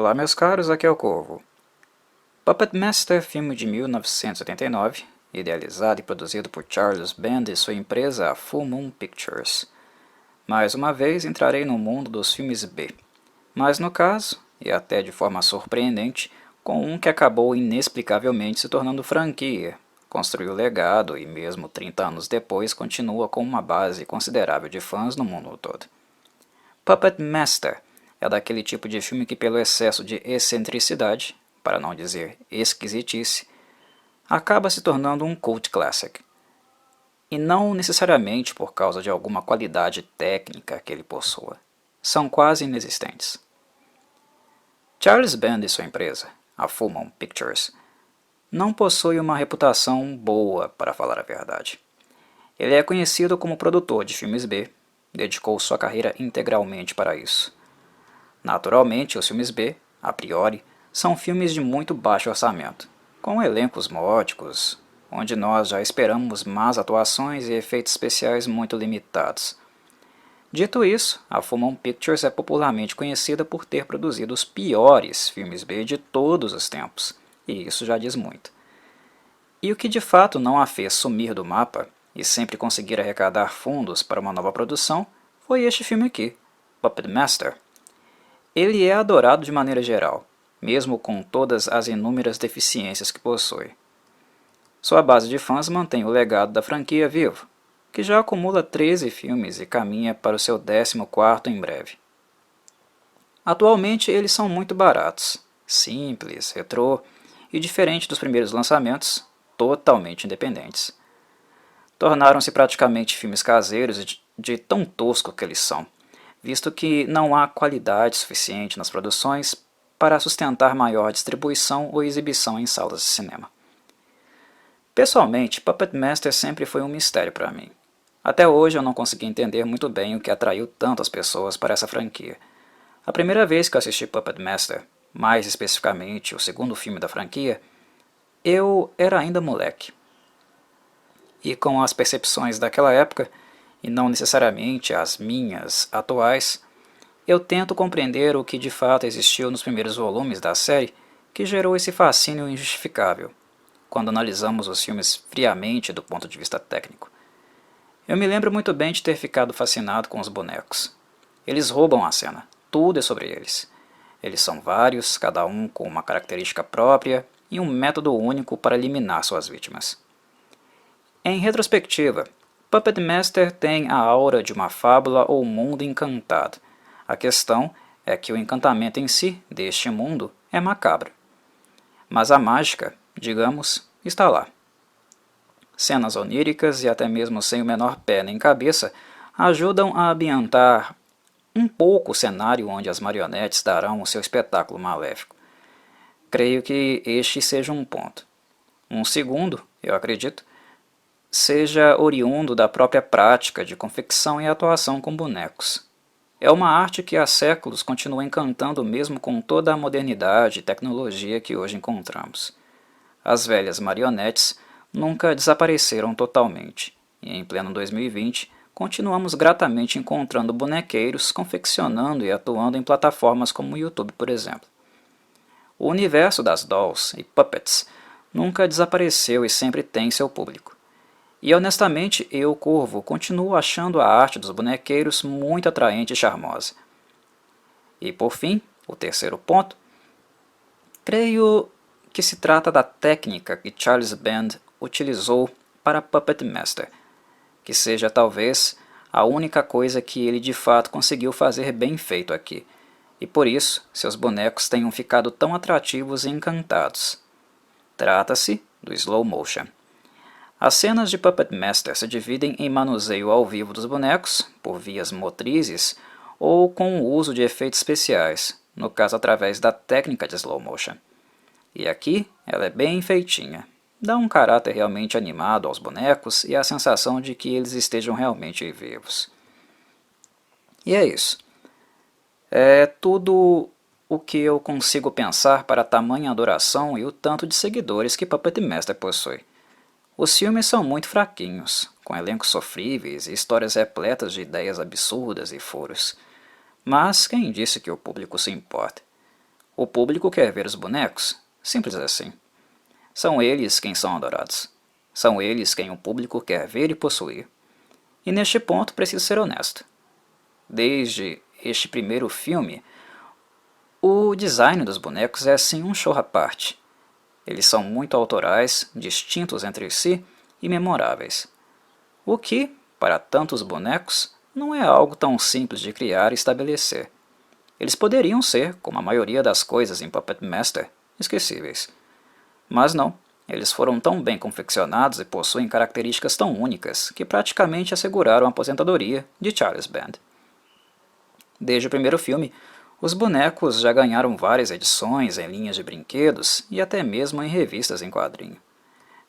Olá meus caros, aqui é o Corvo. Puppet Master, filme de 1989, idealizado e produzido por Charles Band e sua empresa, a Full Moon Pictures. Mais uma vez entrarei no mundo dos filmes B, mas no caso, e até de forma surpreendente, com um que acabou inexplicavelmente se tornando franquia, construiu legado e mesmo 30 anos depois continua com uma base considerável de fãs no mundo todo. Puppet Master é daquele tipo de filme que, pelo excesso de excentricidade, para não dizer esquisitice, acaba se tornando um cult classic. E não necessariamente por causa de alguma qualidade técnica que ele possua. São quase inexistentes. Charles Band e sua empresa, a Full Moon Pictures, não possui uma reputação boa, para falar a verdade. Ele é conhecido como produtor de filmes B, dedicou sua carreira integralmente para isso. Naturalmente, os filmes B, a priori, são filmes de muito baixo orçamento, com elencos módicos, onde nós já esperamos más atuações e efeitos especiais muito limitados. Dito isso, a Full Moon Pictures é popularmente conhecida por ter produzido os piores filmes B de todos os tempos, e isso já diz muito. E o que de fato não a fez sumir do mapa e sempre conseguir arrecadar fundos para uma nova produção foi este filme aqui, Puppet Master. Ele é adorado de maneira geral, mesmo com todas as inúmeras deficiências que possui. Sua base de fãs mantém o legado da franquia vivo, que já acumula 13 filmes e caminha para o seu 14º em breve. Atualmente eles são muito baratos, simples, retrô e, diferente dos primeiros lançamentos, totalmente independentes. Tornaram-se praticamente filmes caseiros de tão tosco que eles são, visto que não há qualidade suficiente nas produções para sustentar maior distribuição ou exibição em salas de cinema. Pessoalmente, Puppet Master sempre foi um mistério para mim. Até hoje eu não consegui entender muito bem o que atraiu tanto as pessoas para essa franquia. A primeira vez que eu assisti Puppet Master, mais especificamente o segundo filme da franquia, eu era ainda moleque. E com as percepções daquela época, e não necessariamente as minhas atuais, eu tento compreender o que de fato existiu nos primeiros volumes da série que gerou esse fascínio injustificável, quando analisamos os filmes friamente do ponto de vista técnico. Eu me lembro muito bem de ter ficado fascinado com os bonecos. Eles roubam a cena, tudo é sobre eles. Eles são vários, cada um com uma característica própria e um método único para eliminar suas vítimas. Em retrospectiva, Puppet Master tem a aura de uma fábula ou mundo encantado. A questão é que o encantamento em si, deste mundo, é macabro. Mas a mágica, digamos, está lá. Cenas oníricas e até mesmo sem o menor pé nem cabeça ajudam a ambientar um pouco o cenário onde as marionetes darão o seu espetáculo maléfico. Creio que este seja um ponto. Um segundo, eu acredito, seja oriundo da própria prática de confecção e atuação com bonecos. É uma arte que há séculos continua encantando mesmo com toda a modernidade e tecnologia que hoje encontramos. As velhas marionetes nunca desapareceram totalmente, e em pleno 2020 continuamos gratamente encontrando bonequeiros confeccionando e atuando em plataformas como o YouTube, por exemplo. O universo das dolls e puppets nunca desapareceu e sempre tem seu público. E honestamente, eu, Corvo, continuo achando a arte dos bonequeiros muito atraente e charmosa. E por fim, o terceiro ponto, creio que se trata da técnica que Charles Band utilizou para Puppet Master, que seja talvez a única coisa que ele de fato conseguiu fazer bem feito aqui, e por isso seus bonecos tenham ficado tão atrativos e encantados. Trata-se do slow motion. As cenas de Puppet Master se dividem em manuseio ao vivo dos bonecos, por vias motrizes, ou com o uso de efeitos especiais, no caso através da técnica de slow motion. E aqui ela é bem feitinha, dá um caráter realmente animado aos bonecos e a sensação de que eles estejam realmente vivos. E é isso. É tudo o que eu consigo pensar para a tamanha adoração e o tanto de seguidores que Puppet Master possui. Os filmes são muito fraquinhos, com elencos sofríveis e histórias repletas de ideias absurdas e furos. Mas quem disse que o público se importa? O público quer ver os bonecos, simples assim. São eles quem são adorados. São eles quem o público quer ver e possuir. E neste ponto preciso ser honesto. Desde este primeiro filme, o design dos bonecos é sim um show à parte. Eles são muito autorais, distintos entre si e memoráveis. O que, para tantos bonecos, não é algo tão simples de criar e estabelecer. Eles poderiam ser, como a maioria das coisas em Puppet Master, esquecíveis. Mas não, eles foram tão bem confeccionados e possuem características tão únicas que praticamente asseguraram a aposentadoria de Charles Band. Desde o primeiro filme, os bonecos já ganharam várias edições em linhas de brinquedos e até mesmo em revistas em quadrinho.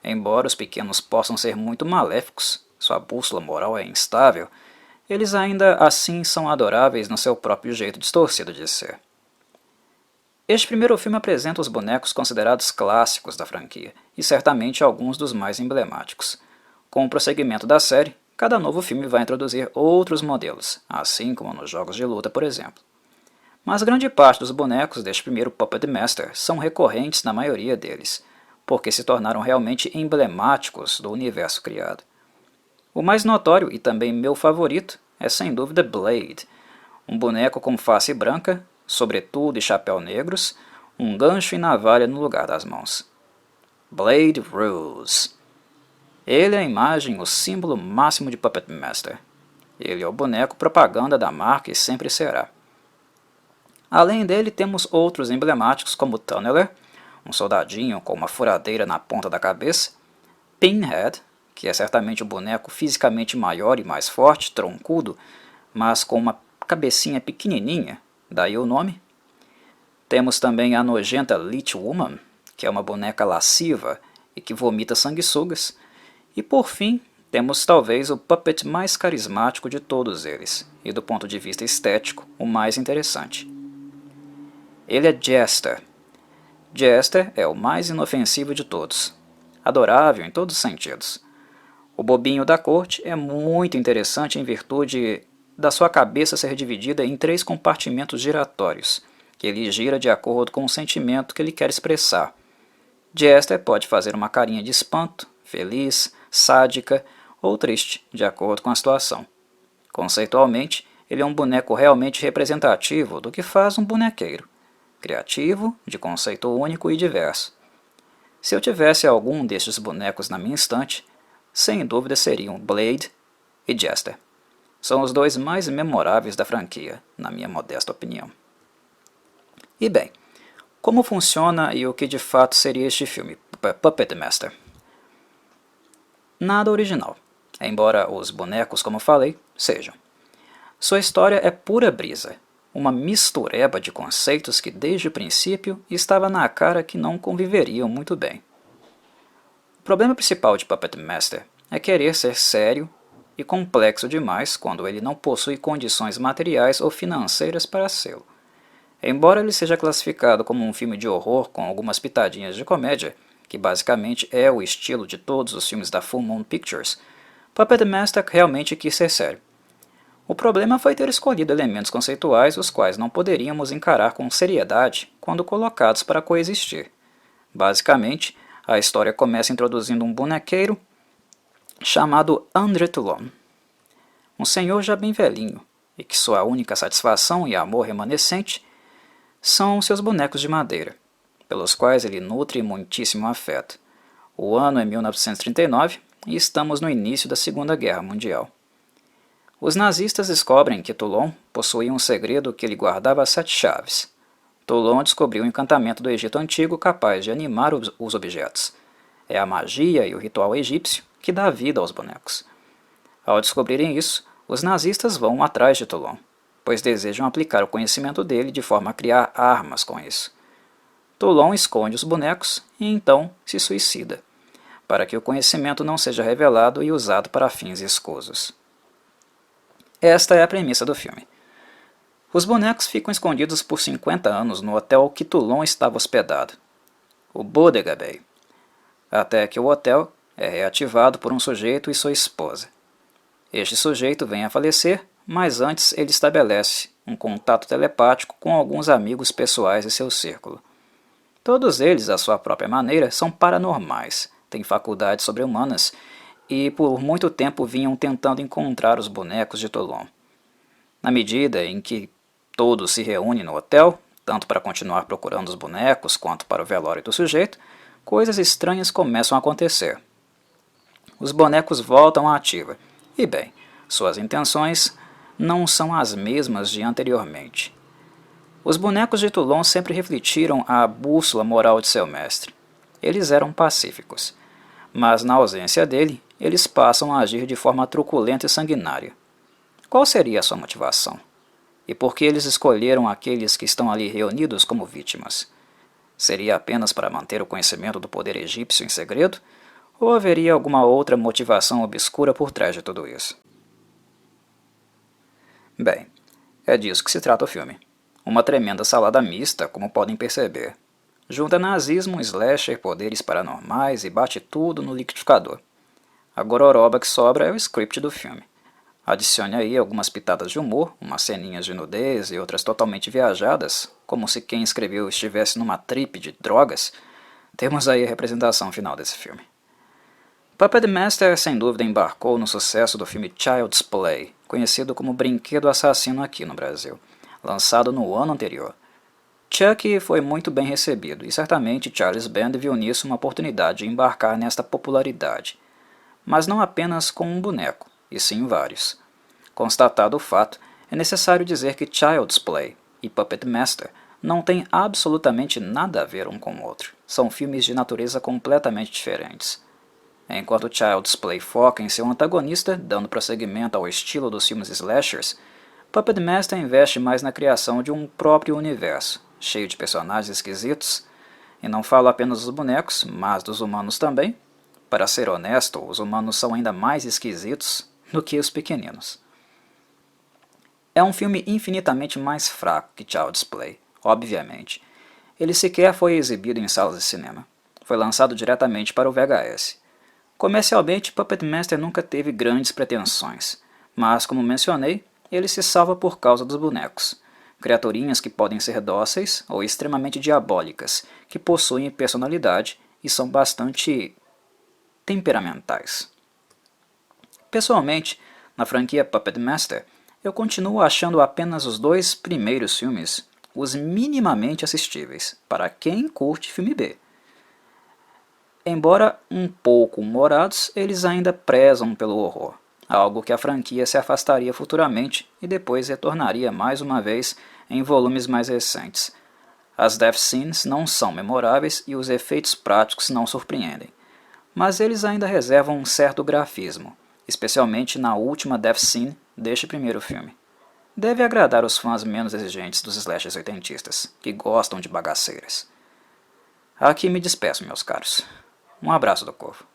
Embora os pequenos possam ser muito maléficos, sua bússola moral é instável, eles ainda assim são adoráveis no seu próprio jeito distorcido de ser. Este primeiro filme apresenta os bonecos considerados clássicos da franquia, e certamente alguns dos mais emblemáticos. Com o prosseguimento da série, cada novo filme vai introduzir outros modelos, assim como nos jogos de luta, por exemplo. Mas grande parte dos bonecos deste primeiro Puppet Master são recorrentes na maioria deles, porque se tornaram realmente emblemáticos do universo criado. O mais notório e também meu favorito é sem dúvida Blade, um boneco com face branca, sobretudo e chapéu negros, um gancho e navalha no lugar das mãos. Blade rules. Ele é a imagem, o símbolo máximo de Puppet Master. Ele é o boneco propaganda da marca e sempre será. Além dele, temos outros emblemáticos como Tunneler, um soldadinho com uma furadeira na ponta da cabeça, Pinhead, que é certamente o boneco fisicamente maior e mais forte, troncudo, mas com uma cabecinha pequenininha, daí o nome. Temos também a nojenta Leech Woman, que é uma boneca lasciva e que vomita sanguessugas. E por fim, temos talvez o puppet mais carismático de todos eles, e do ponto de vista estético, o mais interessante. Ele é Jester. Jester é o mais inofensivo de todos, adorável em todos os sentidos. O bobinho da corte é muito interessante em virtude da sua cabeça ser dividida em 3 compartimentos giratórios, que ele gira de acordo com o sentimento que ele quer expressar. Jester pode fazer uma carinha de espanto, feliz, sádica ou triste, de acordo com a situação. Conceitualmente, ele é um boneco realmente representativo do que faz um bonequeiro. Criativo, de conceito único e diverso. Se eu tivesse algum destes bonecos na minha estante, sem dúvida seriam Blade e Jester. São os 2 mais memoráveis da franquia, na minha modesta opinião. E bem, como funciona e o que de fato seria este filme, Puppet Master? Nada original, embora os bonecos, como falei, sejam. Sua história é pura brisa, uma mistureba de conceitos que desde o princípio estava na cara que não conviveriam muito bem. O problema principal de Puppet Master é querer ser sério e complexo demais quando ele não possui condições materiais ou financeiras para sê-lo. Embora ele seja classificado como um filme de horror com algumas pitadinhas de comédia, que basicamente é o estilo de todos os filmes da Full Moon Pictures, Puppet Master realmente quis ser sério. O problema foi ter escolhido elementos conceituais os quais não poderíamos encarar com seriedade quando colocados para coexistir. Basicamente, a história começa introduzindo um bonequeiro chamado André Toulon, um senhor já bem velhinho, e que sua única satisfação e amor remanescente são seus bonecos de madeira, pelos quais ele nutre muitíssimo afeto. O ano é 1939 e estamos no início da Segunda Guerra Mundial. Os nazistas descobrem que Toulon possuía um segredo que ele guardava a 7 chaves. Toulon descobriu um encantamento do Egito Antigo capaz de animar os objetos. É a magia e o ritual egípcio que dá vida aos bonecos. Ao descobrirem isso, os nazistas vão atrás de Toulon, pois desejam aplicar o conhecimento dele de forma a criar armas com isso. Toulon esconde os bonecos e então se suicida, para que o conhecimento não seja revelado e usado para fins escusos. Esta é a premissa do filme. Os bonecos ficam escondidos por 50 anos no hotel que Toulon estava hospedado, o Bodega Bay, até que o hotel é reativado por um sujeito e sua esposa. Este sujeito vem a falecer, mas antes ele estabelece um contato telepático com alguns amigos pessoais de seu círculo. Todos eles, à sua própria maneira, são paranormais, têm faculdades sobre-humanas e por muito tempo vinham tentando encontrar os bonecos de Toulon. Na medida em que todos se reúnem no hotel, tanto para continuar procurando os bonecos quanto para o velório do sujeito, coisas estranhas começam a acontecer. Os bonecos voltam à ativa, e bem, suas intenções não são as mesmas de anteriormente. Os bonecos de Toulon sempre refletiram a bússola moral de seu mestre. Eles eram pacíficos, mas na ausência dele, eles passam a agir de forma truculenta e sanguinária. Qual seria a sua motivação? E por que eles escolheram aqueles que estão ali reunidos como vítimas? Seria apenas para manter o conhecimento do poder egípcio em segredo? Ou haveria alguma outra motivação obscura por trás de tudo isso? Bem, é disso que se trata o filme. Uma tremenda salada mista, como podem perceber. Junta nazismo, slasher, poderes paranormais e bate tudo no liquidificador. A gororoba que sobra é o script do filme. Adicione aí algumas pitadas de humor, umas ceninhas de nudez e outras totalmente viajadas, como se quem escreveu estivesse numa trip de drogas. Temos aí a representação final desse filme. Puppet Master sem dúvida embarcou no sucesso do filme Child's Play, conhecido como Brinquedo Assassino aqui no Brasil, lançado no ano anterior. Chuck foi muito bem recebido e certamente Charles Band viu nisso uma oportunidade de embarcar nesta popularidade. Mas não apenas com um boneco, e sim vários. Constatado o fato, é necessário dizer que Child's Play e Puppet Master não têm absolutamente nada a ver um com o outro. São filmes de natureza completamente diferentes. Enquanto Child's Play foca em seu antagonista, dando prosseguimento ao estilo dos filmes slashers, Puppet Master investe mais na criação de um próprio universo, cheio de personagens esquisitos, e não falo apenas dos bonecos, mas dos humanos também. Para ser honesto, os humanos são ainda mais esquisitos do que os pequeninos. É um filme infinitamente mais fraco que Child's Play, obviamente. Ele sequer foi exibido em salas de cinema. Foi lançado diretamente para o VHS. Comercialmente, Puppet Master nunca teve grandes pretensões, mas, como mencionei, ele se salva por causa dos bonecos. Criaturinhas que podem ser dóceis ou extremamente diabólicas, que possuem personalidade e são bastante temperamentais. Pessoalmente, na franquia Puppet Master, eu continuo achando apenas os dois primeiros filmes os minimamente assistíveis, para quem curte filme B. Embora um pouco humorados, eles ainda prezam pelo horror, algo que a franquia se afastaria futuramente e depois retornaria mais uma vez em volumes mais recentes. As death scenes não são memoráveis e os efeitos práticos não surpreendem, mas eles ainda reservam um certo grafismo, especialmente na última death scene deste primeiro filme. Deve agradar os fãs menos exigentes dos slashers oitentistas, que gostam de bagaceiras. Aqui me despeço, meus caros. Um abraço do Corvo.